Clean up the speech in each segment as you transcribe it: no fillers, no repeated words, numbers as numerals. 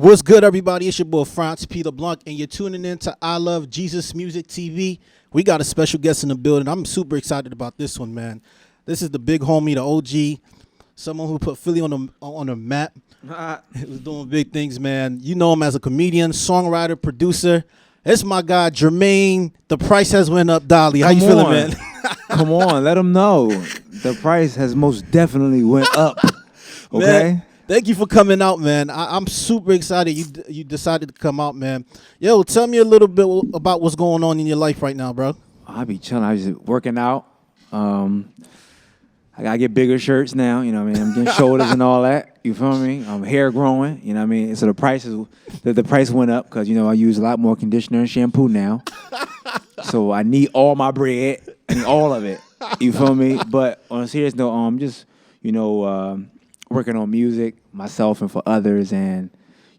What's good, everybody? It's your boy Frantz, LeBlanc, and you're tuning in to I Love Jesus Music TV. We got a special guest in the building. I'm super excited about this one, man. This is the big homie, the OG, someone who put Philly on the map. He was doing big things, man. You know him as a comedian, songwriter, producer. It's my guy, Jermaine. The price has went up, Dolly. How you feeling, man? Come on, let them know. The price has most definitely went up. Okay? Man, thank you for coming out, man. I'm super excited you decided to come out, man. Yo, tell me a little bit about what's going on in your life right now, bro. I be chilling. I was just working out. I gotta get bigger shirts now. You know what I mean? I'm getting shoulders and all that. You feel me? Hair growing. You know what I mean? So the price went up because I use a lot more conditioner and shampoo now. So I need all my bread. I need all of it. You feel me? But on a serious note, I'm just working on music myself and for others, and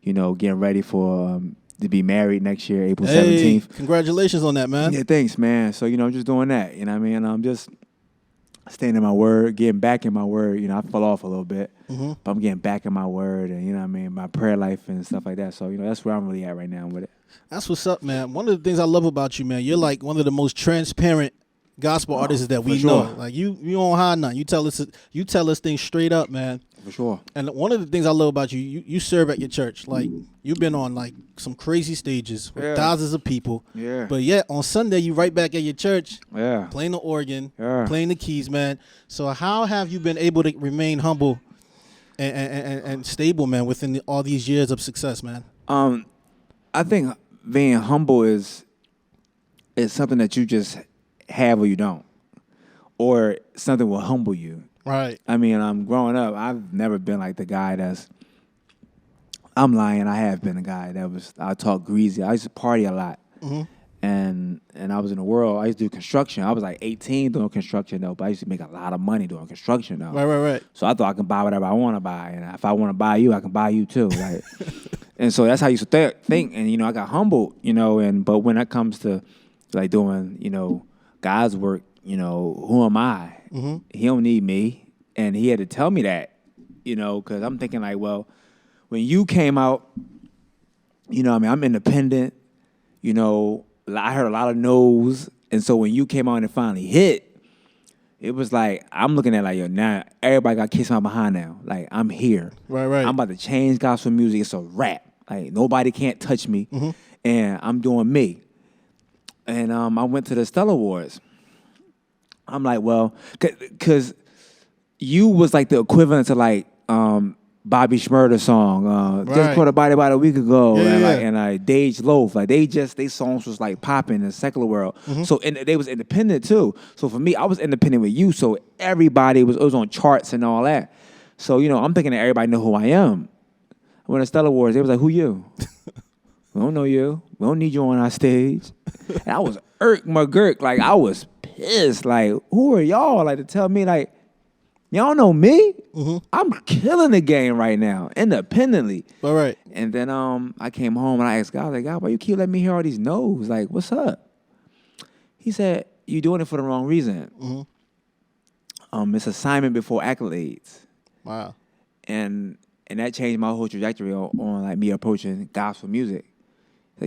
getting ready for to be married next year, April 17th. Congratulations on that, man. Yeah, thanks, man. So I'm just doing that. You know what I mean? I'm just staying in my word, getting back in my word. I fell off a little bit, but I'm getting back in my word, and my prayer life and stuff like that. So that's where I'm really at right now with it. That's what's up, man. One of the things I love about you, man, you're like one of the most transparent gospel artists that we know. Like you don't hide nothing. You tell us things straight up, man. For sure. And one of the things I love about you serve at your church. Like you've been on like some crazy stages with thousands of people. Yeah. But yet on Sunday you right back at your church. Yeah. Playing the organ, playing the keys, man. So how have you been able to remain humble and stable, man, within all these years of success, man? I think being humble is something that you just have or you don't, or something will humble you. Right. I mean, I'm growing up. I've never been like the guy I'm lying. I have been a guy I talk greasy. I used to party a lot, and I was in the world. I used to do construction. I was like 18 doing construction though, but I used to make a lot of money doing construction though. Right. So I thought I can buy whatever I want to buy, and if I want to buy you, I can buy you too. Right. And so that's how I used to think. And I got humbled. But when it comes to like doing God's work, who am I? He don't need me. And he had to tell me that, because I'm thinking like, well, when you came out, I'm independent, I heard a lot of no's. And so when you came out and it finally hit, it was like, I'm looking at like, yo, now everybody got kissed my behind now. Like, I'm here. Right. I'm about to change gospel music. It's a rap. Like, nobody can't touch me. And I'm doing me. And I went to the Stellar Awards. I'm like, well, because you was like the equivalent to like Bobby Shmurda's song, Just Caught a Body about a week ago, and Dage Loaf. Like they songs was like popping in the secular world. So and they was independent too. So for me, I was independent with you. So everybody was on charts and all that. So I'm thinking that everybody know who I am. When the Stellar Awards, they was like, who you? We don't know you. We don't need you on our stage. And I was irked McGurk. Like, I was pissed. Like, who are y'all? Like, to tell me, like, y'all know me? I'm killing the game right now, independently. All right. And then I came home and I asked God, like, God, why you keep letting me hear all these no's? Like, what's up? He said, you doing it for the wrong reason. It's assignment before accolades. Wow. And that changed my whole trajectory on like me approaching gospel music. So,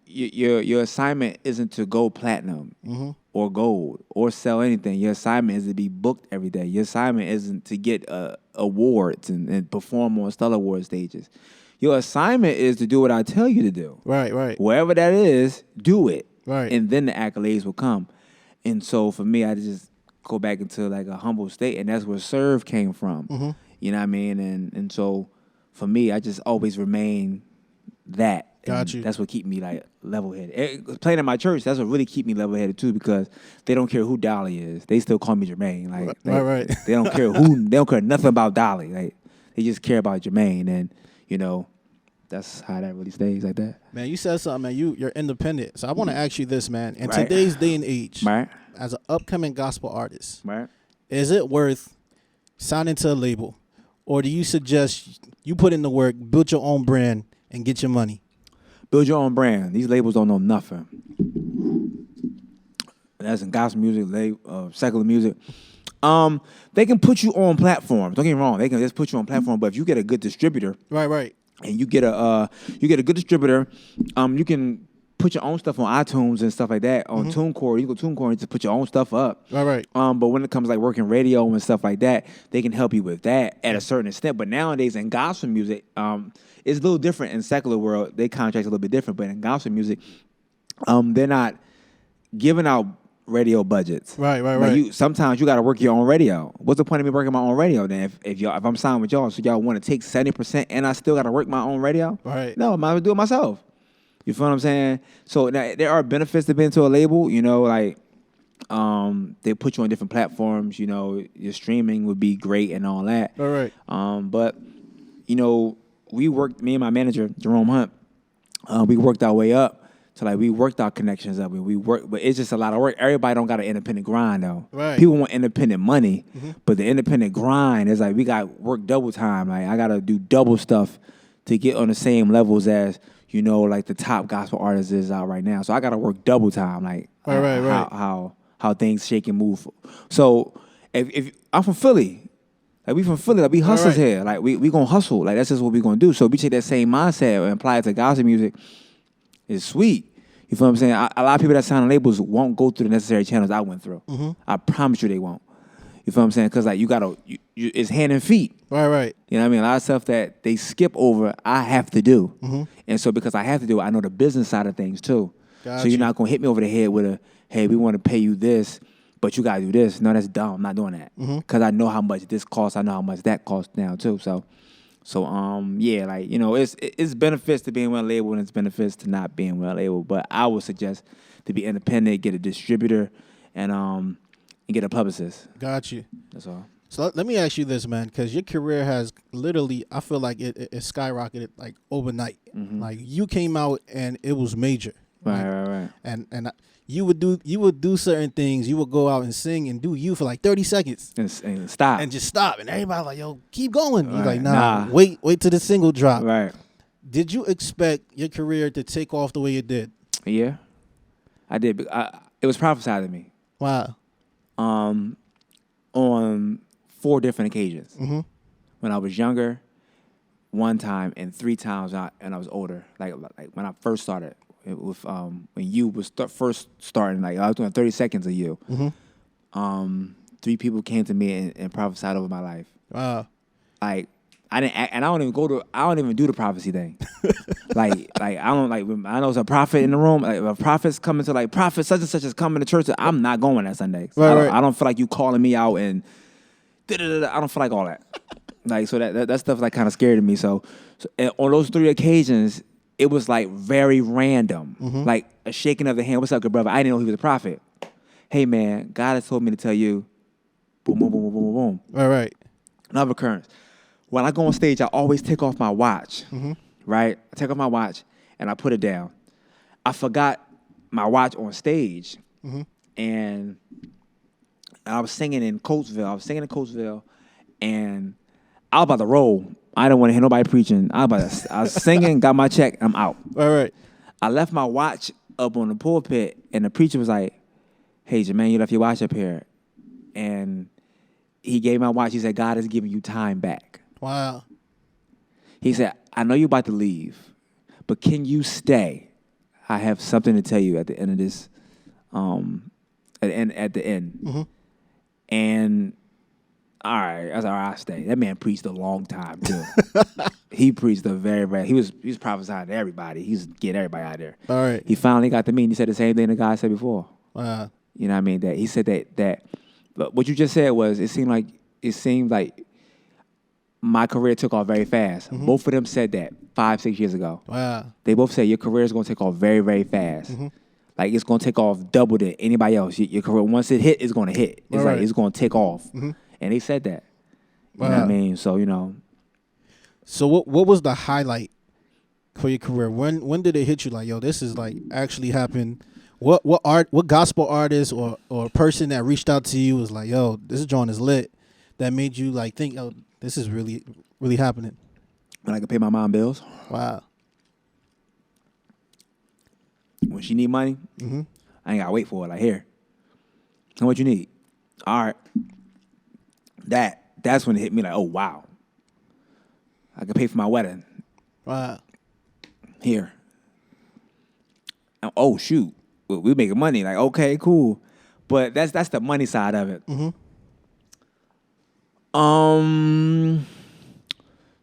your assignment isn't to go platinum or gold or sell anything. Your assignment is to be booked every day. Your assignment isn't to get awards and perform on Stellar Award stages. Your assignment is to do what I tell you to do. Right. Wherever that is, do it. Right. And then the accolades will come. And so for me, I just go back into like a humble state, and that's where Serve came from. You know what I mean? And so for me, I just always remain that. Got you. That's what keep me like level-headed. Playing at my church, that's what really keep me level-headed too, because they don't care who Dolly is. They still call me Jermaine. Like, right. They don't care they don't care nothing about Dolly. Like, they just care about Jermaine, and that's how that really stays like that. Man, you said something, man. You're independent. So I want to ask you this, man. In today's day and age, as an upcoming gospel artist, is it worth signing to a label, or do you suggest you put in the work, build your own brand, and get your money? Build your own brand. These labels don't know nothing. That's in gospel music, secular music. They can put you on platforms. Don't get me wrong. They can just put you on platform. But if you get a good distributor, right, and you get a good distributor, you can put your own stuff on iTunes and stuff like that. On TuneCore, you go TuneCore and just put your own stuff up. Right. But when it comes like working radio and stuff like that, they can help you with that at a certain extent. But nowadays in gospel music, it's a little different. In secular world, they contract a little bit different. But in gospel music, they're not giving out radio budgets. Right. Sometimes you got to work your own radio. What's the point of me working my own radio then? If I'm signed with y'all, so y'all want to take 70% and I still got to work my own radio? Right. No, I might as well do it myself. You feel what I'm saying? So now, there are benefits to being to a label. Like they put you on different platforms. Your streaming would be great and all that. All right. But we worked. Me and my manager Jerome Hunt. We worked our way up. So like we worked our connections up and we worked, but it's just a lot of work. Everybody don't got an independent grind though. Right. People want independent money, but the independent grind is like we got work double time. Like I gotta do double stuff to get on the same levels as like the top gospel artists is out right now. So I gotta work double time. Like how things shake and move. So if I'm from Philly. Like we from Philly, like we hustlers here. Like we gonna hustle. Like that's just what we gonna do. So we take that same mindset and apply it to gospel music. It's sweet. You feel what I'm saying? A lot of people that sign on labels won't go through the necessary channels I went through. I promise you they won't. You feel what I'm saying? Because like you gotta, it's hand and feet. Right. You know what I mean? A lot of stuff that they skip over, I have to do. And so because I have to do it, I know the business side of things too. So you're not gonna hit me over the head with hey, we want to pay you this, but you gotta do this. No, that's dumb. I'm not doing that. Because I know how much this costs. I know how much that costs now too. So yeah, like, it's benefits to being well labeled and it's benefits to not being well labeled. But I would suggest to be independent, get a distributor, and get a publicist. Got you. That's all. So let me ask you this, man, because your career has literally, I feel like it skyrocketed like overnight. Like you came out and it was major. Right. And you would do certain things. You would go out and sing and do you for like 30 seconds and stop and just stop. And everybody like, yo, keep going. You're like, nah. wait till the single drop. Right. Did you expect your career to take off the way it did? Yeah, I did. It was prophesied to me. Wow. On 4 different occasions. When I was younger, 1 time, and 3 times and I was older. Like when I first started. With when you was first starting, like I was doing 30 seconds of you. 3 people came to me and prophesied over my life. Wow. Like I didn't, and I don't even do the prophecy thing. like I don't I know it's a prophet in the room. Like if a prophet's coming to like prophet such and such is coming to church, I'm not going that Sunday. Right. I don't feel like you calling me out and I don't feel like all that. Like so that stuff like kind of scared me. So on those 3 occasions. It was like very random, like a shaking of the hand. What's up, good brother? I didn't know he was a prophet. Hey, man, God has told me to tell you, boom, boom, boom, boom, boom, boom. Right. Another occurrence. When I go on stage, I always take off my watch, right? I take off my watch and I put it down. I forgot my watch on stage, and I was singing in Coatesville, and I was about to roll. I didn't want to hear nobody preaching. I was singing, got my check, I'm out. All right. I left my watch up on the pulpit, and the preacher was like, hey, Jermaine, you left your watch up here. And he gave my watch. He said, God is giving you time back. Wow. He said, I know you're about to leave, but can you stay? I have something to tell you at the end of this, at the end. And all right, I was like, all right, I'll stay. That man preached a long time, too. He preached a very, he was prophesying to everybody. He was getting everybody out there. All right. He finally got to me, and he said the same thing the guy said before. Wow. You know what I mean? That he said that but what you just said was, it seemed like my career took off very fast. Both of them said that 5-6 years ago. Wow. They both said your career is going to take off very, very fast. Like it's going to take off double than anybody else. Your career, once it hit, it's going to hit. It's like it's going to take off. And they said that. You know what I mean? So, So what was the highlight for your career? When did it hit you like, yo, this is like actually happened? What gospel artist or person that reached out to you was like, yo, this joint is lit, that made you like think, oh, this is really, really happening? When I could pay my mom bills. Wow. When she need money, I ain't got to wait for it. Like, here, how much you need? All right. That's when it hit me like, oh, wow. I could pay for my wedding. Wow. Here. Oh shoot, we making money. Like, okay, cool. But that's the money side of it. Mm-hmm.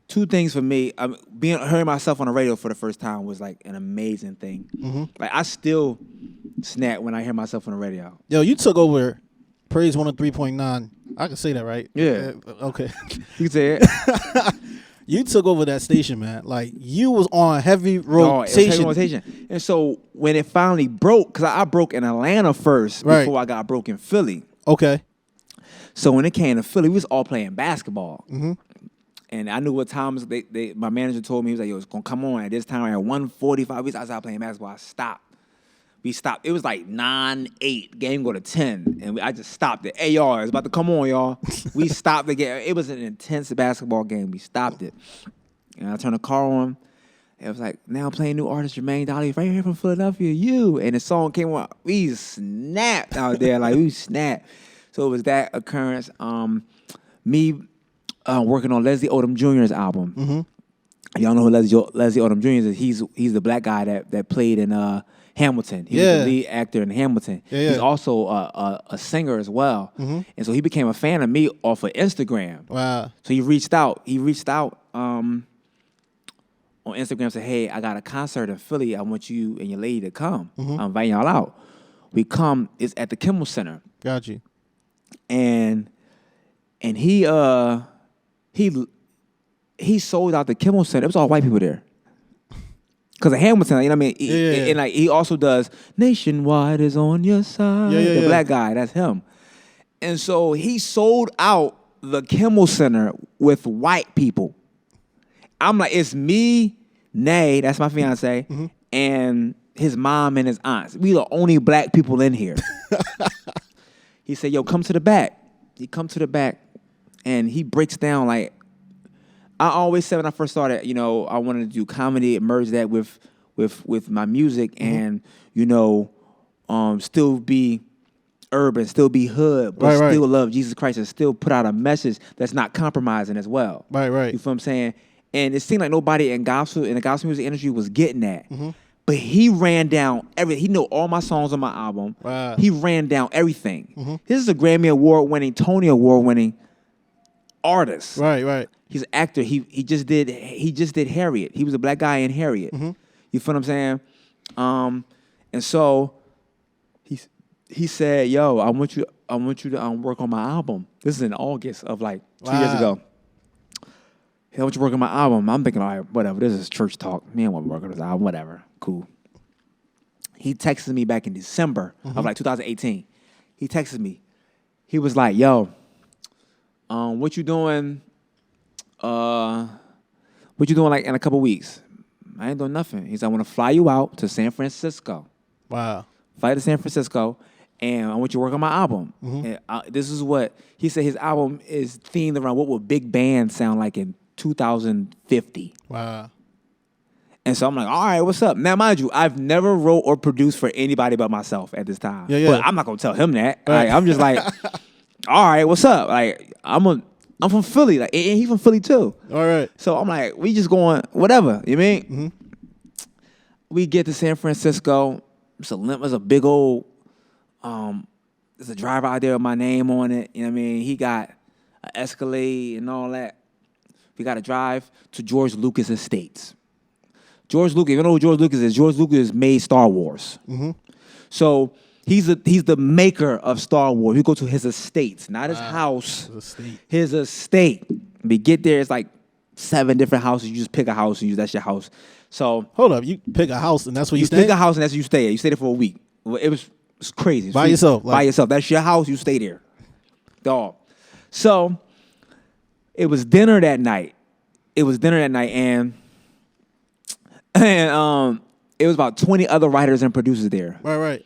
Two things for me. Hearing myself on the radio for the first time was like an amazing thing. Mm-hmm. Like I still snap when I hear myself on the radio. Yo, you took over Praise 103.9. I can say that, right? Yeah. Okay. You can say it. You took over that station, man. Like, you was on heavy Oh, it was rotation. heavy rotation. And so when it finally broke, because I broke in Atlanta first before I got broke in Philly. Okay. So when it came to Philly, we was all playing basketball. Mm-hmm. And I knew what times my manager told me, he was like, yo, it's going to come on at this time at 1:45. We started playing basketball. I stopped. We stopped. It was like 9-8. Game go to 10. And I just stopped it. Hey, y'all, it's about to come on, y'all. We stopped the game. It was an intense basketball game. We stopped it. And I turned the car on. It was like, now playing new artist Jermaine Dolly right here from Philadelphia, you. And the song came on. We snapped out there. Like, we snapped. So it was that occurrence. Me working on Leslie Odom Jr.'s album. Mm-hmm. Y'all know who Leslie Odom Jr. is. He's the black guy that played in Hamilton. He was the lead actor in Hamilton. Yeah. He's also a singer as well. Mm-hmm. And so he became a fan of me off of Instagram. Wow. So he reached out. On Instagram and said, hey, I got a concert in Philly. I want you and your lady to come. Mm-hmm. I'm inviting y'all out. We come. It's at the Kimmel Center. Got you. And he sold out the Kimmel Center. It was all white people there. Because of Hamilton, you know what I mean? And like he also does Nationwide is on your side. The black guy, that's him. And so he sold out the Kimmel Center with white people. I'm like, it's me, Nay, that's my fiance, and his mom and his aunts. We the only black people in here. He said, yo, come to the back. He come to the back, and he breaks down like, I always said when I first started, you know, I wanted to do comedy, merge that with my music, and you know, still be urban, still be hood, but still love Jesus Christ, and still put out a message that's not compromising as well. Right. You feel what I'm saying? And it seemed like nobody in the gospel music industry was getting that. But he ran down everything. He knew all my songs on my album. Wow. He ran down everything. This is a Grammy Award-winning, Tony Award-winning artist. Right. He's an actor. He just did Harriet. He was a black guy in Harriet. You feel what I'm saying? And so he said, "Yo, I want you to work on my album." This is in August of like 2 years ago. Hey, I want you to work on my album. I'm thinking, all right, whatever. This is church talk. Me, I want to work on this album. Whatever. Cool. He texted me back in December of like 2018. He texted me. He was like, "Yo, what you doing? What you doing like in a couple weeks?" I ain't doing nothing. He said, "I want to fly you out to San Francisco." Wow. Fly to San Francisco, and I want you to work on my album. And this is what he said. His album is themed around what would big band sound like in 2050. Wow. And so I'm like, all right, what's up? Now, mind you, I've never wrote or produced for anybody but myself at this time. Yeah. But I'm not gonna tell him that. Right. Like, I'm just like, all right, what's up? Like, I'm from Philly, like, and he from Philly too. All right. So I'm like, we just going whatever. You mean? We get to San Francisco. It's a big old. There's a driver out there with my name on it. You know what I mean? He got an Escalade and all that. We got to drive to George Lucas Estates. George Lucas, you know who George Lucas is? George Lucas made Star Wars. So he's the maker of Star Wars. We go to his estates, not his house. His estate. We get there, it's like 7 different houses. You just pick a house and that's your house. So Hold up. You pick a house and that's where you stay? pick a house and that's where you stay at. You stay there for a week. It's crazy. By yourself? By yourself. That's your house. You stay there. Dog. So it was dinner that night. And it was about 20 other writers and producers there. Right.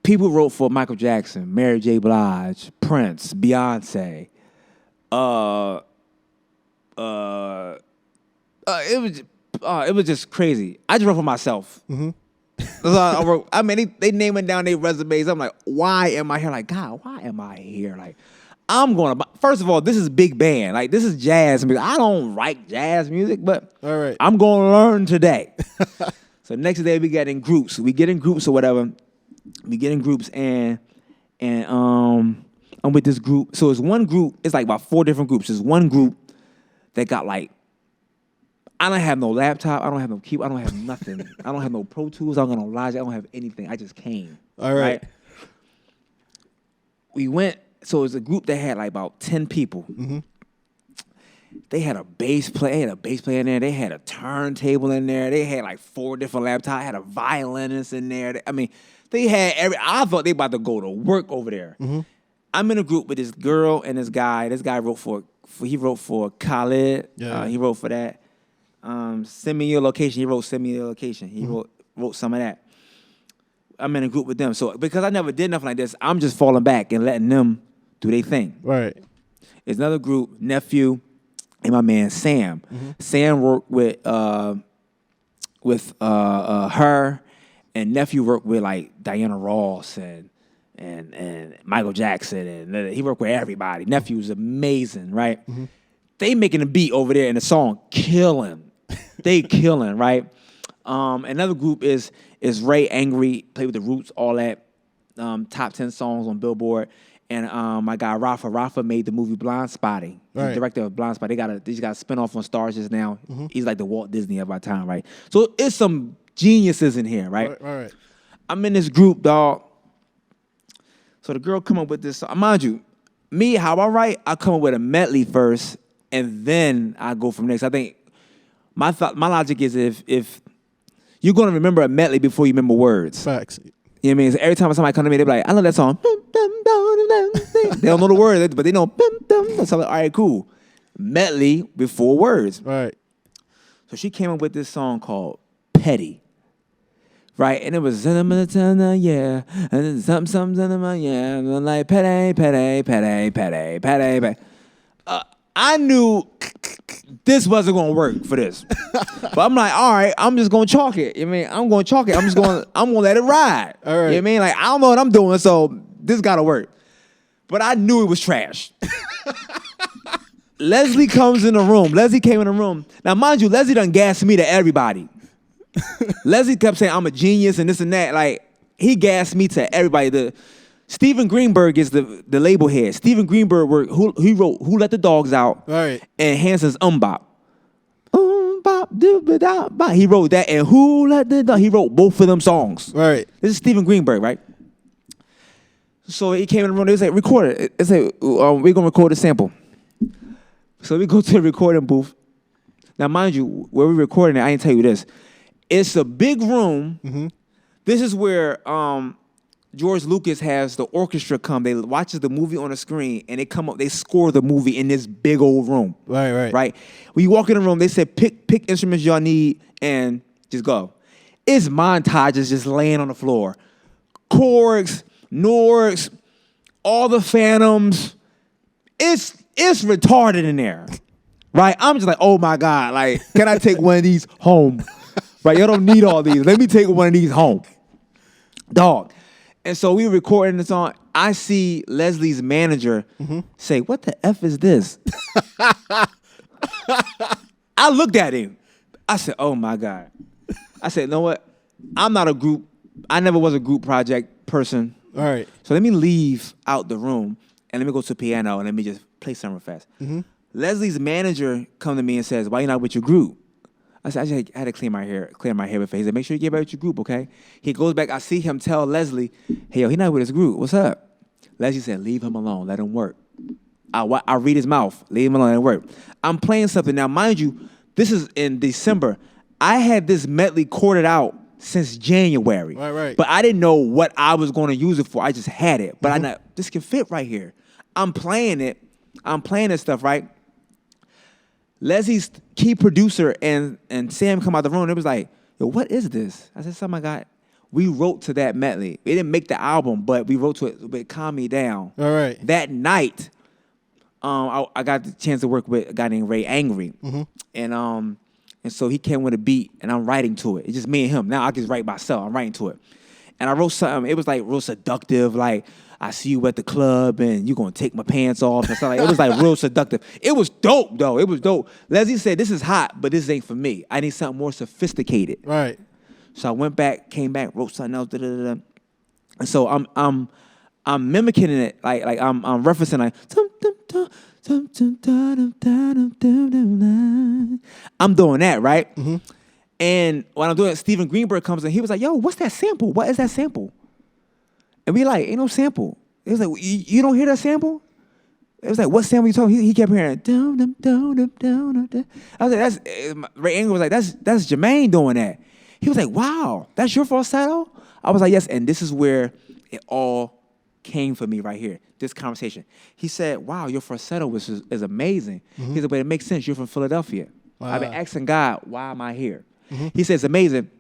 People wrote for Michael Jackson, Mary J. Blige, Prince, Beyonce. It was just crazy. I just wrote for myself. That's all I wrote. I mean, they naming down their resumes. I'm like, why am I here? Like, God, why am I here? Like, First of all, this is big band. Like, this is jazz music. I don't write jazz music, but All right. I'm going to learn today. So next day we get in groups. We get in groups or whatever. We get in groups and I'm with this group. So it's one group. It's like about 4 different groups. There's one group that got like, I don't have no laptop. I don't have no keyboard. I don't have nothing. I don't have no Pro Tools. I don't have no Logic. I don't have anything. I just came. All right. We went. So it was a group that had like about 10 people. Mm-hmm. They had a bass player. They had a bass player in there. They had a turntable in there. They had like 4 different laptops. Had a violinist in there. They had I thought they about to go to work over there. Mm-hmm. I'm in a group with this girl and this guy. This guy wrote for Khaled. Yeah. He wrote for that. Send me your location. He wrote send me your location. He wrote some of that. I'm in a group with them. So because I never did nothing like this, I'm just falling back and letting them do their thing. Right. There's another group, Nephew, and my man Sam. Mm-hmm. Sam worked with her, and Nephew worked with like Diana Ross and Michael Jackson, and he worked with everybody. Nephew's amazing, right? Mm-hmm. They making a beat over there in the song, killing. They killing, right? Another group is Ray Angry, played with the Roots, all that. Top 10 songs on Billboard. And my guy Rafa made the movie Blind Spotting. He's the director of Blind Spot. They just got a spinoff on Stars just now. Mm-hmm. He's like the Walt Disney of our time, right? So it's some geniuses in here, right? All right. I'm in this group, dog. So the girl come up with this song. Mind you, me, how I write, I come up with a medley first, and then I go from next. I think my logic is if you're going to remember a medley before you remember words. Facts. You know what I mean? So every time somebody come to me, they be like, I know that song. They don't know the words, but they know. So I'm like, all right, cool. Medley before words. Right. So she came up with this song called Petty. Right? And it was, yeah, and then something, yeah, and like, petty. I knew this wasn't going to work for this. But I'm like, all right, I'm just going to chalk it. You know what I mean? I'm going to chalk it. I'm going to let it ride. All right. You know what I mean? Like, I don't know what I'm doing, so this got to work. But I knew it was trash. Leslie comes in the room. Leslie came in the room. Now, mind you, Leslie done gassed me to everybody. Leslie kept saying I'm a genius and this and that. Like, he gassed me to everybody. Steven Greenberg is the label head. Steven Greenberg, he wrote Who Let the Dogs Out, right, and Hanson's Bop. Bop. He wrote that, and Who Let the Dogs. He wrote both of them songs. Right. This is Steven Greenberg, right? So he came in the room. They was like, record it. They said, we're gonna record a sample. So we go to the recording booth. Now, mind you, where we're recording it, I didn't tell you this. It's a big room. Mm-hmm. This is where George Lucas has the orchestra come. They watches the movie on the screen, and they come up. They score the movie in this big old room. Right. When you walk in the room, they said pick instruments y'all need and just go. It's montages just laying on the floor, chords, Norks, all the Phantoms. It's retarded in there, right? I'm just like, oh my God, like, can I take one of these home? Right, y'all don't need all these. Let me take one of these home, dog. And so we were recording the song. I see Leslie's manager say, "What the F is this?" I looked at him. I said, "Oh my God." I said, "You know what? I'm not a group. I never was a group project person. All right. So let me leave out the room and let me go to the piano and let me just play something fast." Mm-hmm. Leslie's manager come to me and says, "Why you not with your group?" I said, I had to clear my hair with face. He said, "Make sure you get back with your group, okay?" He goes back. I see him tell Leslie, "Hey, yo, he not with his group. What's up?" Leslie said, "Leave him alone. Let him work." I read his mouth. Leave him alone. Let him work. I'm playing something. Now, mind you, this is in December. I had this medley corded out since January. Right. But I didn't know what I was going to use it for. I just had it. But I know this can fit right here. I'm playing it. I'm playing this stuff, right? Leslie's key producer and Sam come out the room. It was like, "Yo, what is this?" I said, "Something I got." We wrote to that medley. We didn't make the album, but we wrote to it. It calmed me down. All right. That night, I got the chance to work with a guy named Ray Angry, and so he came with a beat, and I'm writing to it. It's just me and him. Now I can write myself. I'm writing to it, And I wrote something. It was like real seductive. Like, I see you at the club and you gonna take my pants off and stuff. Like, it was like real seductive. It was dope though. It was dope. Leslie said, "This is hot, but this ain't for me. I need something more sophisticated." Right. So I went back, came back, wrote something else. And so I'm mimicking it. Like I'm referencing like. I'm doing that, right? Mm-hmm. And when I'm doing it, Steven Greenberg comes in. He was like, "Yo, what's that sample? What is that sample?" And we like, ain't no sample. It was like, you don't hear that sample? It was like, what sample you talking? He kept hearing, down, down, down, down, down. I was like, Ray Engel was like, that's Jermaine doing that. He was like, wow, that's your falsetto? I was like, yes, and this is where it all came for me right here, this conversation. He said, wow, your falsetto is amazing. Mm-hmm. He said, but it makes sense. You're from Philadelphia. Wow. I've been asking God, why am I here? Mm-hmm. He said, it's amazing.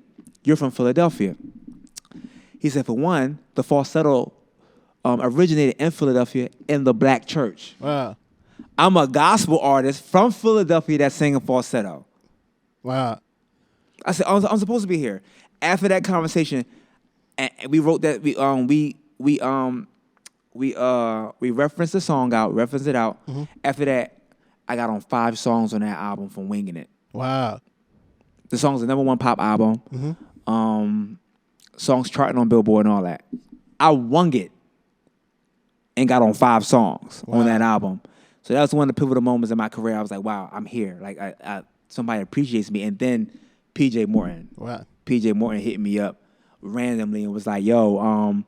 You're from Philadelphia. He said, for one, the falsetto originated in Philadelphia in the black church. Wow. I'm a gospel artist from Philadelphia that's singing falsetto. Wow. I said, I'm supposed to be here. After that conversation, and we wrote that we referenced the song out, referenced it out. Mm-hmm. After that, I got on 5 songs on that album from Winging It. Wow. The song's the #1 pop album. Mm-hmm. Songs charting on Billboard and all that. I wung it and got on 5 songs on that album. So that was one of the pivotal moments in my career. I was like, wow, I'm here. Like I somebody appreciates me. And then PJ Morton. Wow. PJ Morton hit me up randomly and was like, yo,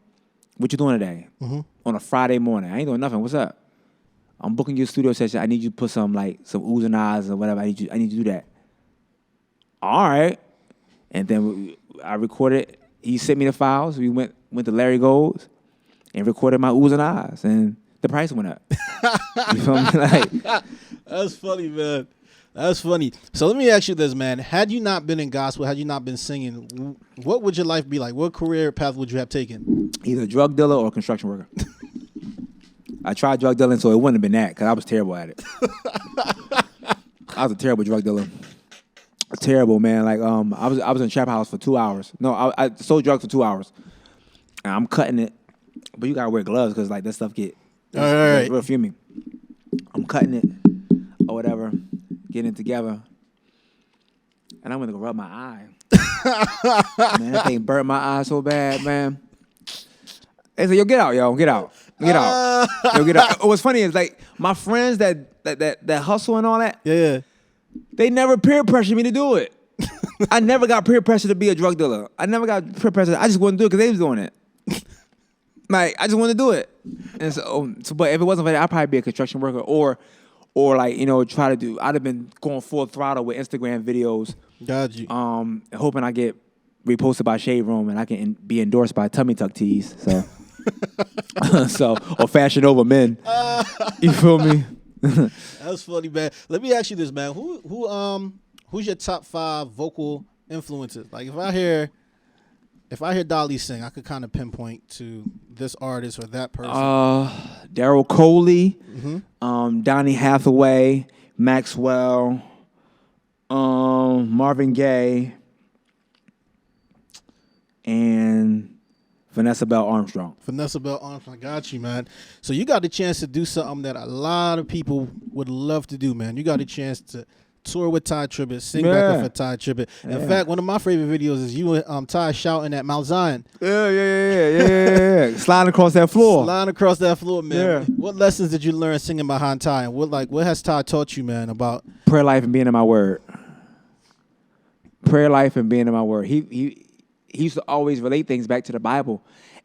what you doing today? Mm-hmm. On a Friday morning. I ain't doing nothing. What's up? I'm booking your studio session. I need you to put some oohs and ahs or whatever. I need you to do that. All right. And then I recorded. He sent me the files. We went to Larry Gold's and recorded my oohs and ahs, and the price went up. You feel me? Like, that's funny, man. That's funny. So let me ask you this, man. Had you not been in gospel, had you not been singing, what would your life be like? What career path would you have taken? either drug dealer or construction worker. I tried drug dealing, so it wouldn't have been that because I was terrible at it. I was a terrible drug dealer. Terrible, man. Like I was in trap house for 2 hours. No, I sold drugs for 2 hours. And I'm cutting it, but you gotta wear gloves because like that stuff get right. real fuming. I'm cutting it or whatever, getting it together, and I went to go rub my eye. Man, that thing burnt my eye so bad, man. They said, "Yo, get out, yo, get out, get out, yo, get out." What's funny is like my friends that hustle and all that. Yeah. They never peer pressured me to do it. I never got peer pressure to be a drug dealer. I never got peer pressure. I just wouldn't do it because they was doing it. Like, I just wanted to do it. And so, but if it wasn't for that, I'd probably be a construction worker or like, you know, try to do, I'd have been going full throttle with Instagram videos. Got you. Hoping I get reposted by Shade Room and I can be endorsed by Tummy Tuck Tees. So, or Fashion Over Men. You feel me? That's funny, man. Let me ask you this, man. Who's your top 5 vocal influences? Like if I hear Dolly sing, I could kind of pinpoint to this artist or that person. Daryl Coley, Mm-hmm. Donny Hathaway, Maxwell, Marvin Gaye, and Vanessa Bell Armstrong. Vanessa Bell Armstrong, got you, man. So you got the chance to do something that a lot of people would love to do, man. You got a chance to tour with Ty Tribbett, sing back up for Ty Tribbett. In fact, one of my favorite videos is you and Ty shouting at Mount Zion. Yeah. Sliding across that floor. Sliding across that floor, man. Yeah. What lessons did you learn singing behind Ty? And what has Ty taught you, man, about prayer life and being in my word? Prayer life and being in my word. He used to always relate things back to the Bible,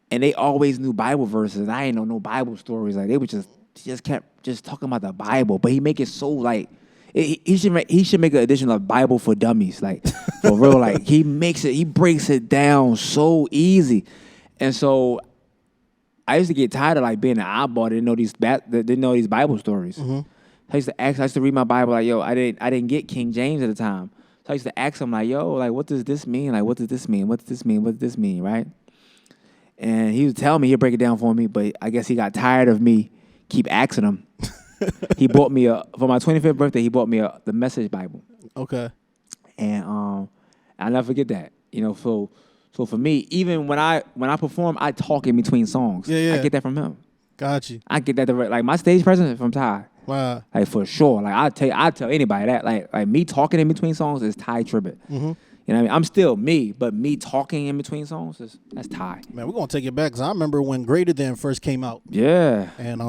and they always knew Bible verses. I ain't know no Bible stories. Like they would just kept talking about the Bible, but he make it so like he should make an edition of Bible for Dummies, like for real. Like he breaks it down so easy, and so I used to get tired of like being an oddball. Didn't know these Bible stories. Mm-hmm. I used to read my Bible like, yo, I didn't get King James at the time. So I used to ask him like, yo, like, what does this mean? Like, what does this mean? What does this mean? What does this mean? Right? And he would tell me, he'd break it down for me, but I guess he got tired of me keep asking him. He bought me for my 25th birthday, he bought me the Message Bible. Okay. And I'll never forget that. You know, so So for me, even when I perform, I talk in between songs. Yeah. I get that from him. Got you. I get that like my stage presence is from Ty. Wow. Like for sure. Like I tell anybody that. Like me talking in between songs is Ty tripping. Mm-hmm. You know what I mean? I'm still me, but me talking in between songs that's Ty. Man, we're gonna take it back because I remember when Greater Than first came out. Yeah. And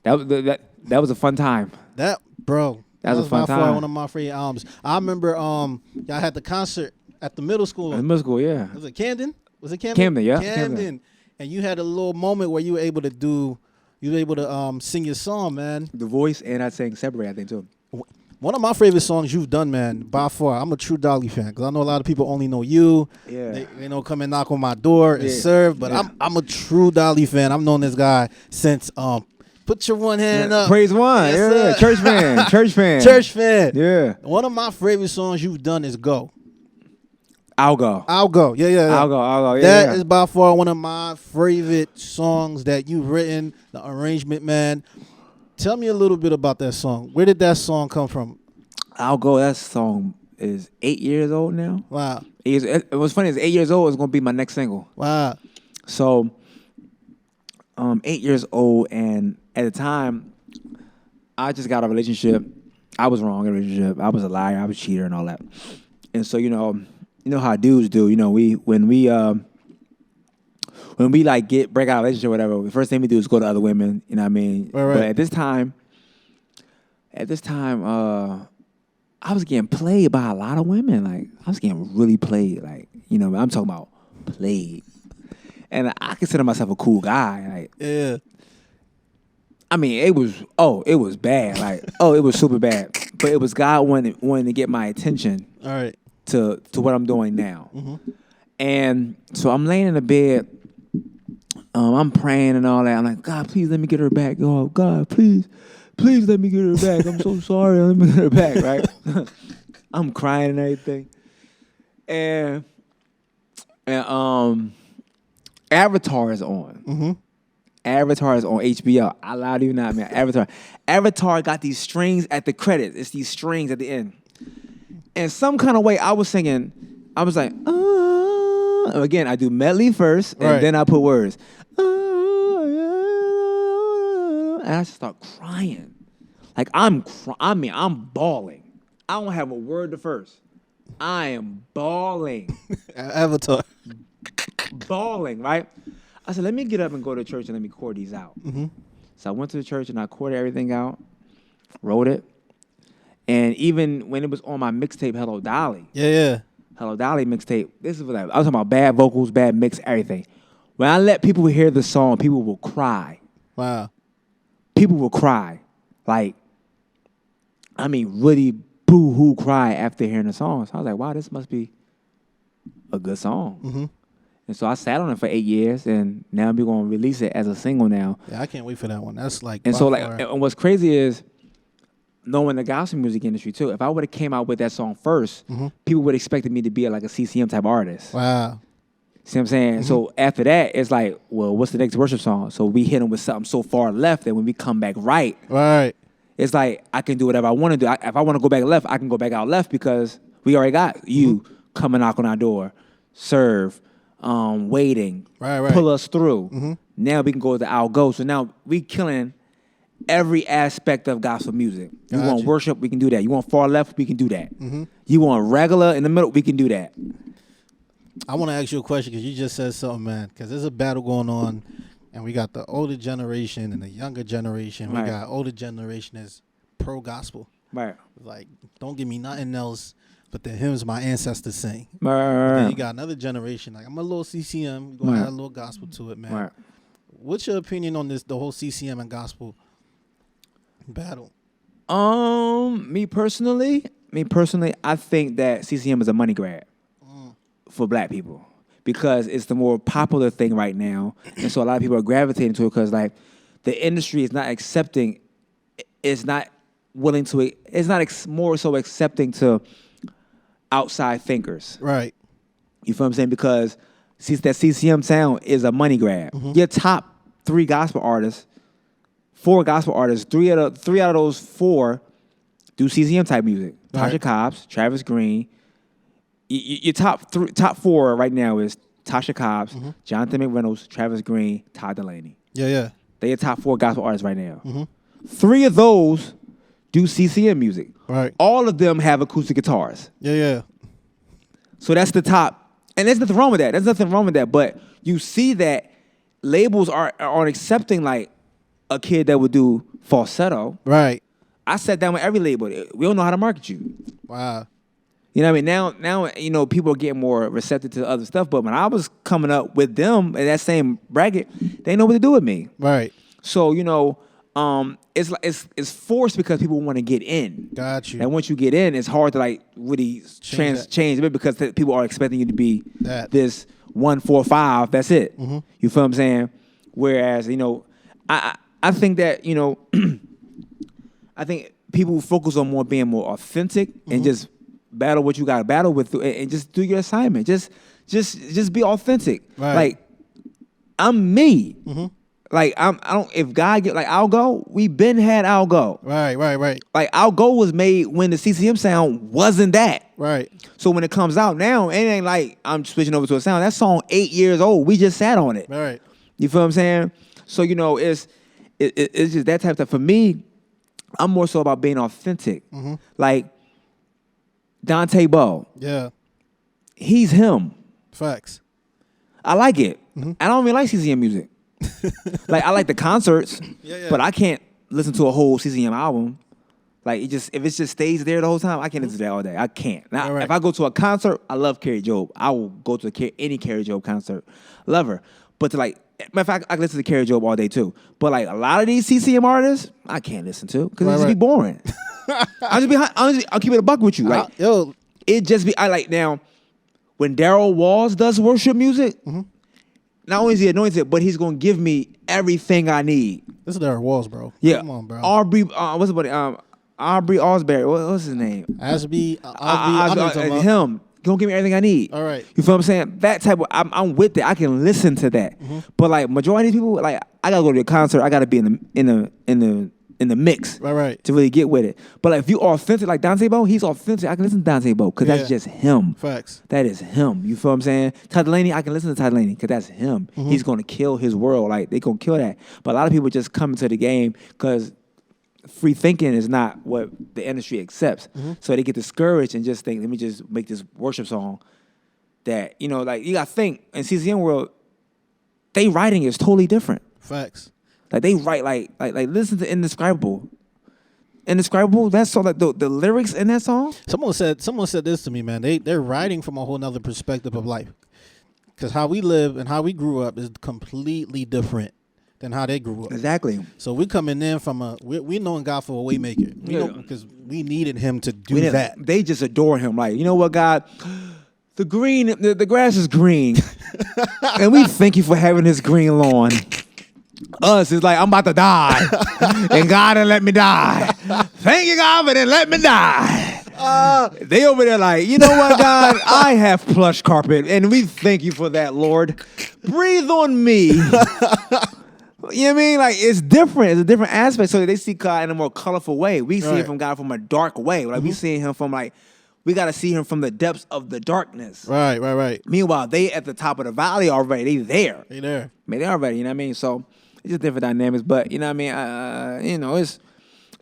that was a fun time. that was a fun by far time. one of my favorite albums. I remember y'all had the concert at the middle school. In middle school, yeah. Was it Camden? Was it Camden? Camden, yeah. Camden. And you had a little moment where you were able to sing your song, man. The Voice and I sang Separate, I think too. One of my favorite songs you've done, man, by far. I'm a true Dolly fan because I know a lot of people only know you. Yeah. They come and knock on my door and serve, but I'm a true Dolly fan. I've known this guy since Put Your One Hand Up. Praise One. Yes, Church fan. Church fan. Yeah. One of my favorite songs you've done is Go. I'll go. I'll go. Yeah. I'll go. Yeah. That is by far one of my favorite songs that you've written. The arrangement, man. Tell me a little bit about that song. Where did that song come from? I'll go. That song is 8 years old now. Wow. It was funny. It's 8 years old. It's gonna be my next single. Wow. So, 8 years old, and at the time, I just got a relationship. I was wrong in a relationship. I was a liar. I was a cheater and all that. And so, you know how dudes do. You know, when we like break out of a relationship or whatever, the first thing we do is go to other women. You know what I mean? Right. But at this time, I was getting played by a lot of women. Like I was getting really played. Like I'm talking about played. And I consider myself a cool guy. Like Yeah. I mean, it was bad. Like it was super bad. But it was God wanting to get my attention. All right. To what I'm doing now. Mm-hmm. And so I'm laying in the bed. I'm praying and all that. I'm like, God, please let me get her back. Oh, God, please let me get her back. I'm so sorry. Let me get her back, right? I'm crying and everything. And Avatar is on. Mm-hmm. Avatar is on HBO. I lie to you not, man. Avatar got these strings at the credits. It's these strings at the end. And some kind of way I was singing, I was like, again, I do medley first, and then I put words. And I just start crying. Like I'm bawling. I don't have a word to first. I am bawling. Avatar. Bawling, right? I said, let me get up and go to church and let me chord these out. Mm-hmm. So I went to the church and I chorded everything out, wrote it. And even when it was on my mixtape, Hello Dolly. Yeah. Hello Dolly mixtape. This is what I was talking about: bad vocals, bad mix, everything. When I let people hear the song, people will cry. Wow. People will cry. Like, I mean, really boo-hoo cry after hearing the song. So I was like, wow, this must be a good song. Mm-hmm. And so I sat on it for 8 years, and now we're going to release it as a single now. Yeah, I can't wait for that one. That's like. And so, and what's crazy is, knowing the gospel music industry too, if I would have came out with that song first, people would have expected me to be like a CCM type artist. Wow. See what I'm saying? Mm-hmm. So after that, it's like, well, what's the next worship song? So we hit them with something so far left that when we come back right, it's like I can do whatever I want to do. If I want to go back left, I can go back out left because we already got you come and knock on our door, serve, waiting, pull us through. Mm-hmm. Now we can go to the I'll go. So now we killing every aspect of gospel music. You want worship, we can do that. You want far left, we can do that. Mm-hmm. You want regular in the middle, we can do that. I want to ask you a question because you just said something, man. Because there's a battle going on, and we got the older generation and the younger generation. We got older generation is pro gospel. Right. Like, don't give me nothing else but the hymns my ancestors sing. Right. Then you got another generation. Like, I'm a little CCM. We're going to add a little gospel to it, man. Right. What's your opinion on the whole CCM and gospel battle? Me personally, I think that CCM is a money grab for black people because it's the more popular thing right now, and so a lot of people are gravitating to it because like the industry is not accepting, it's not willing to, it's not more so accepting to outside thinkers. Right. You feel what I'm saying? Because that CCM sound is a money grab. Mm-hmm. Your top 4 gospel artists, 3 out of those 4 do CCM type music. Tasha Cobbs, Travis Green. Your top 4 right now is Tasha Cobbs, Jonathan McReynolds, Travis Green, Todd Delaney. Yeah. They are top 4 gospel artists right now. Mm-hmm. 3 of those do CCM music. Right. All of them have acoustic guitars. Yeah. So that's the top. And there's nothing wrong with that. There's nothing wrong with that. But you see that labels aren't accepting like a kid that would do falsetto. Right. I sat down with every label. We don't know how to market you. Wow. You know what I mean? Now you know, people are getting more receptive to other stuff. But when I was coming up with them in that same bracket, they didn't know what to do with me. Right. So, you know, it's forced because people want to get in. Got you. And once you get in, it's hard to like really change it because people are expecting you to be this 1, 4, 5. That's it. Mm-hmm. You feel what I'm saying? Whereas, you know, I think that, you know, I think people focus on more being more authentic and just battle what you got to battle with and just do your assignment. Just be authentic. Right. Like, I'm me. Mm-hmm. Like, I don't, if God get, like, I'll go, we been had I'll go. Right. Like, I'll go was made when the CCM sound wasn't that. Right. So when it comes out now, it ain't like I'm switching over to a sound. That song 8 years old. We just sat on it. Right. You feel what I'm saying? So, you know, it's just that type of stuff. For me, I'm more so about being authentic. Mm-hmm. Like, Dante Bowe. Yeah. He's him. Facts. I like it. Mm-hmm. I don't really like CCM music. Like, I like the concerts, but I can't listen to a whole CCM album. Like, if it just stays there the whole time, I can't listen to that all day. I can't. Now, if I go to a concert, I love Carrie Job. I will go to any Carrie Job concert. Love her. But to like, matter of fact, I can listen to Carrie Job all day too. But like a lot of these CCM artists, I can't listen to because it just be boring. I'll keep it a buck with you. Like, it just be, I like now, when Daryl Walls does worship music, not only is he anointed, but he's going to give me everything I need. This is Daryl Walls, bro. Yeah. Come on, bro. Aubrey, what's it about? Aubrey Osbury. What's his name? Asby. Him. Gonna give me everything I need. All right. You feel what I'm saying? That type of, I'm with it. I can listen to that. But like majority of people, like I gotta go to a concert. I gotta be in the mix. Right. To really get with it. But like if you authentic, like Dante Bowe, he's authentic. I can listen to Dante Bowe because that's just him. Facts. That is him. You feel what I'm saying? Todd Delaney, I can listen to Todd Delaney because that's him. He's gonna kill his world. Like they gonna kill that. But a lot of people just come into the game because free thinking is not what the industry accepts. So they get discouraged and just think, let me just make this worship song that, you know, like you got to think in CCM world, they writing is totally different. Facts. Like they write like listen to Indescribable. Indescribable, that song, like the lyrics in that song. Someone said this to me, man. They're writing from a whole nother perspective of life. Because how we live and how we grew up is completely different than how they grew up. Exactly. So we coming in from we knowing God for a way maker. We know because we needed him to do that. They just adore him. Like, you know what, God? The grass is green. And we thank you for having this green lawn. Us is like, I'm about to die. And God didn't let me die. Thank you, God, but then let me die. They over there like, you know what, God? I have plush carpet, and we thank you for that, Lord. Breathe on me. You know what I mean? Like, it's different. It's a different aspect. So they see God in a more colorful way. We see him from God from a dark way. Like, we see him from, like, we got to see him from the depths of the darkness. Right. Meanwhile, they at the top of the valley already. They there. They there. I mean, they already, you know what I mean? So, it's just different dynamics. But, you know what I mean? You know, it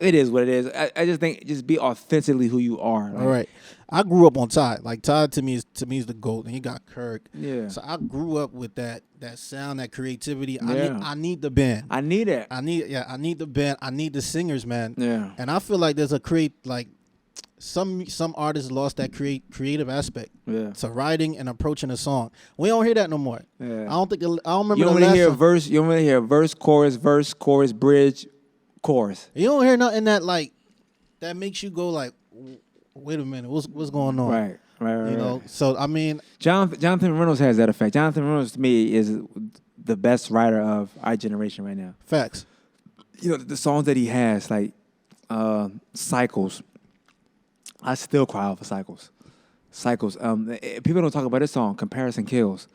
is what it is. I just think just be authentically who you are. Like, all right. I grew up on Todd. Like Todd to me is the GOAT, and he got Kirk. Yeah. So I grew up with that sound, that creativity. Yeah. I need the band. I need it. I need the band. I need the singers, man. Yeah. And I feel like there's some artists lost that creative aspect. Yeah. To writing and approaching a song. We don't hear that no more. Yeah. I don't remember. You don't really hear a verse. You don't really hear verse, chorus, bridge, chorus. You don't hear nothing that makes you go like, wait a minute, what's going on? Right. You know, so I mean, Jonathan Reynolds has that effect. Jonathan Reynolds to me is the best writer of our generation right now. Facts. You know, the songs that he has, like Cycles. I still cry out for Cycles. People don't talk about this song, Comparison Kills.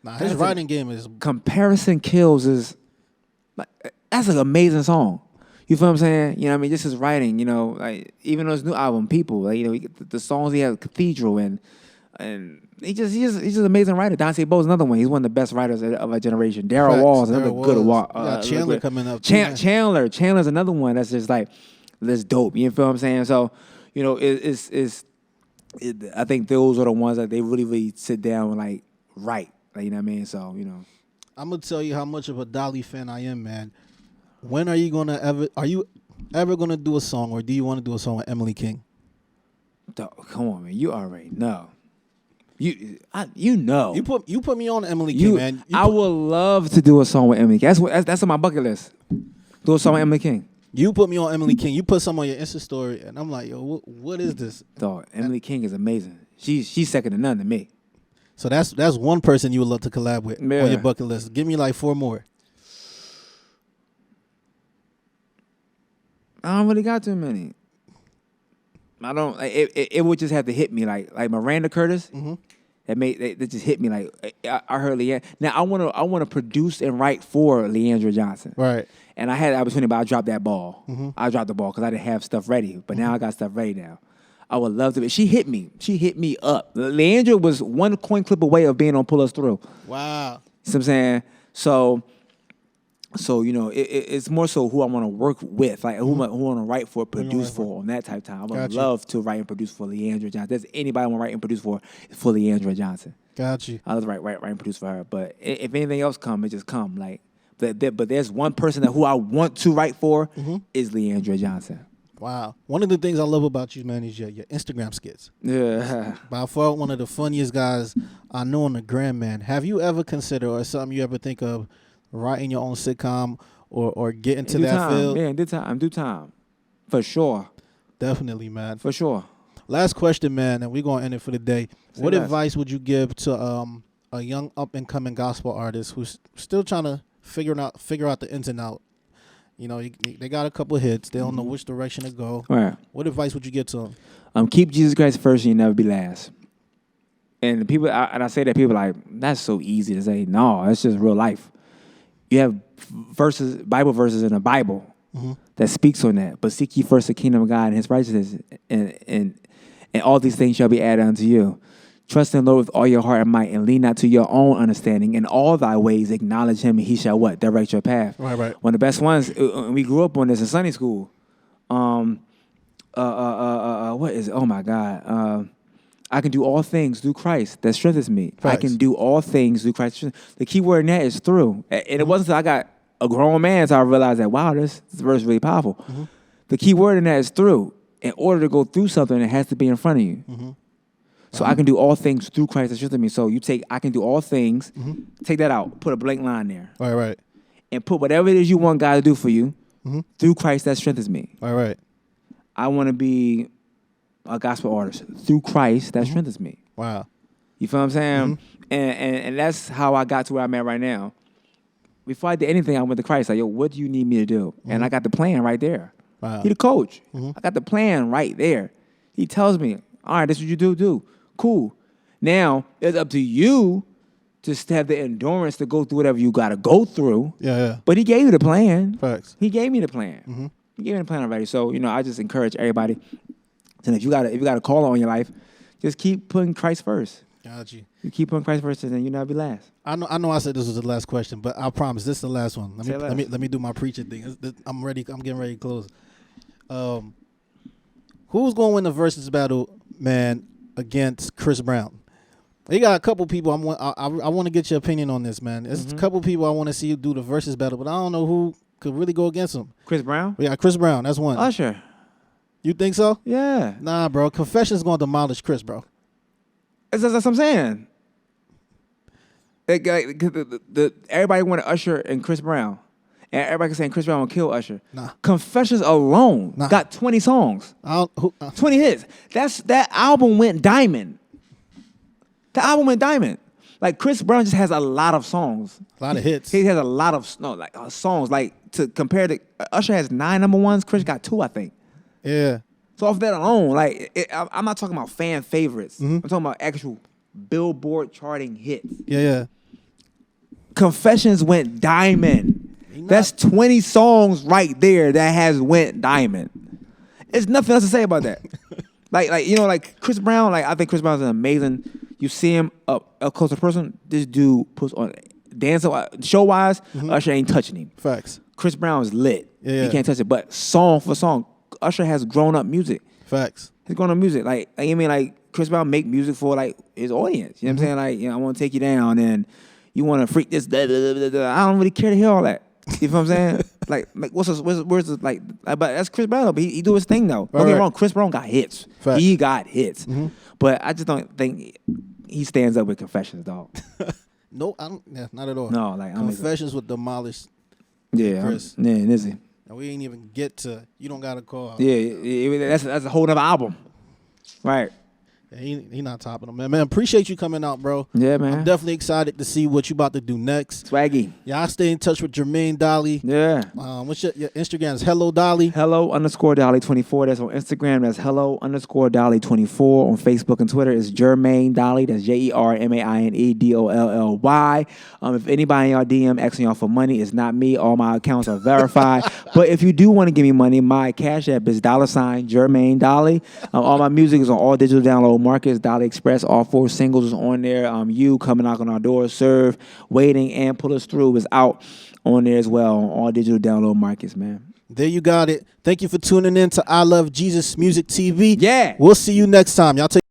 Nah, his writing game is... Comparison Kills is... That's an amazing song. You feel what I'm saying? You know what I mean? Just his writing, you know, like, even on his new album, People, like, you know, the songs he has, Cathedral and And he's just an amazing writer. Dante Bowe's another one. He's one of the best writers of our generation. Daryl Wall's another good one. Chandler coming up. Chandler's another one that's just like that's dope. You feel what I'm saying? So, I think those are the ones that they really sit down and like write. Like, you know what I mean? So, I'm gonna tell you how much of a Dolly fan I am, man. When are you ever gonna do a song, or do you want to do a song with Emily King? Come on, man. You already know. You know. You put me on Emily King, man. I would love to do a song with Emily King. That's on my bucket list. Do a song with Emily King. You put me on Emily King. You put some on your Insta story, and I'm like, yo, what is this? Dog, Emily King is amazing. She's second to none to me. So that's one person you would love to collab with on your bucket list. Give me like 4 more. I don't really got too many. I don't. It would just have to hit me like Miranda Curtis. Mm-hmm. That just hit me like I heard Leanne. Now I want to produce and write for Leandra Johnson. Right. And I had the opportunity, but I dropped that ball. Mm-hmm. I dropped the ball because I didn't have stuff ready. But now I got stuff ready now. I would love to. She hit me. She hit me up. Leandra was one coin clip away of being on Pull Us Through. Wow. You see what I'm saying? So it's more so who I want to work with, like who I want to write for, produce for, on that type of time. I would love to write and produce for Leandra Johnson. There's anybody I want to write and produce for, it's for Leandra Johnson. Got you. I love to write and produce for her. But if anything else come, it just come. Like, but there's one person that who I want to write for is Leandra Johnson. Wow. One of the things I love about you, man, is your Instagram skits. Yeah. By far one of the funniest guys I know on the gram, man. Have you ever considered, or something you ever think of, writing your own sitcom or get into that field? Yeah, due time. For sure. Definitely, man. For sure. Last question, man, and we're going to end it for the day. What advice would you give to a young up-and-coming gospel artist who's still trying to figure out the ins and outs? They got a couple of hits. They don't know which direction to go. Right. What advice would you give to them? Keep Jesus Christ first and you never be last. And people, I say that, people are like, that's so easy to say. No, it's just real life. You have Bible verses in the Bible that speaks on that. But seek ye first the kingdom of God and his righteousness, and all these things shall be added unto you. Trust in the Lord with all your heart and might, and lean not to your own understanding. In all thy ways acknowledge him, and he shall what? Direct your path. Right. One of the best ones, we grew up on this in Sunday school. What is it? Oh, my God. I can do all things through Christ that strengthens me. Facts. I can do all things through Christ. The key word in that is through. And it wasn't until I got a grown man until I realized that, wow, this verse is really powerful. Mm-hmm. The key word in that is through. In order to go through something, it has to be in front of you. Mm-hmm. So I can do all things through Christ that strengthens me. So you take, I can do all things, take that out, put a blank line there. Right. And put whatever it is you want God to do for you through Christ that strengthens me. Right. I want to be a gospel artist through Christ that strengthens me. Wow. You feel what I'm saying? And that's how I got to where I'm at right now. Before I did anything, I went to Christ. Like, yo, what do you need me to do? And I got the plan right there. Wow. He the coach. I got the plan right there. He tells me, all right, this is what you do. Cool. Now, it's up to you to have the endurance to go through whatever you got to go through. Yeah. But he gave you the plan. Facts. He gave me the plan. He gave me the plan already. So, I just encourage everybody. And if you got a call on your life, just keep putting Christ first. Got you. You keep putting Christ first, and then you never be last. I know. I said this was the last question, but I promise this is the last one. Let me do my preaching thing. I'm ready. I'm getting ready to close. Who's going to win the versus battle, man, against Chris Brown? You got a couple people. I want to get your opinion on this, man. There's a couple people I want to see you do the versus battle, but I don't know who could really go against him. Chris Brown? Yeah, Chris Brown. That's one. Usher. You think so? Yeah. Nah, bro. Confession's going to demolish Chris, bro. That's what I'm saying. Everybody wanted Usher and Chris Brown. And everybody saying Chris Brown will kill Usher. Nah. Confessions alone got 20 songs. 20 hits. That album went diamond. Like, Chris Brown just has a lot of songs. A lot of hits. He has a lot of songs. Like, to compare to Usher has 9 number ones. Chris got 2, I think. Yeah. So off that alone, I'm not talking about fan favorites. I'm talking about actual Billboard charting hits. Yeah. Confessions went diamond. That's 20 songs right there that has went diamond. There's nothing else to say about that. like Chris Brown, I think Chris Brown's an amazing you see him up close to person. This dude puts on dance show wise. Usher ain't touching him. Facts. Chris Brown is lit. Yeah. He can't touch it. But song for song, Usher has grown up music. Facts. He's grown up music. Like I mean, like Chris Brown make music for like his audience. You know what I'm saying? Like, you know, I want to take you down, and you want to freak this. Blah, blah, blah, blah. I don't really care to hear all that. You know what I'm saying? like where's the, like? But that's Chris Brown. But he do his thing though. Don't get me wrong. Chris Brown got hits. Facts. He got hits. But I just don't think he stands up with Confessions, dog. No, I don't. Yeah, not at all. No, like Confessions would demolish. Yeah, Chris. Yeah, Nizzy. And we ain't even get to. You don't got to call. Yeah, that's a whole nother album, right? Yeah, he not topping them, man. Man, appreciate you coming out, bro. Yeah, man. I'm definitely excited to see what you about to do next. Swaggy. Yeah, I stay in touch with Jermaine Dolly. Yeah. What's your Instagram? Is Hello Dolly. Hello_Dolly24. That's on Instagram. That's Hello_Dolly24. On Facebook and Twitter is Jermaine Dolly. That's JermaineDolly. If anybody in y'all DM asking y'all for money, it's not me. All my accounts are verified. But if you do want to give me money, my Cash App is $Jermaine Dolly. All my music is on all digital download markets. Dolly Express. All 4 singles is on there. You Coming Knock on Our Door, Serve, Waiting, and Pull Us Through is out on there as well on all digital download markets, man. There you got it. Thank you for tuning in to I Love Jesus Music TV. Yeah. We'll see you next time. Y'all take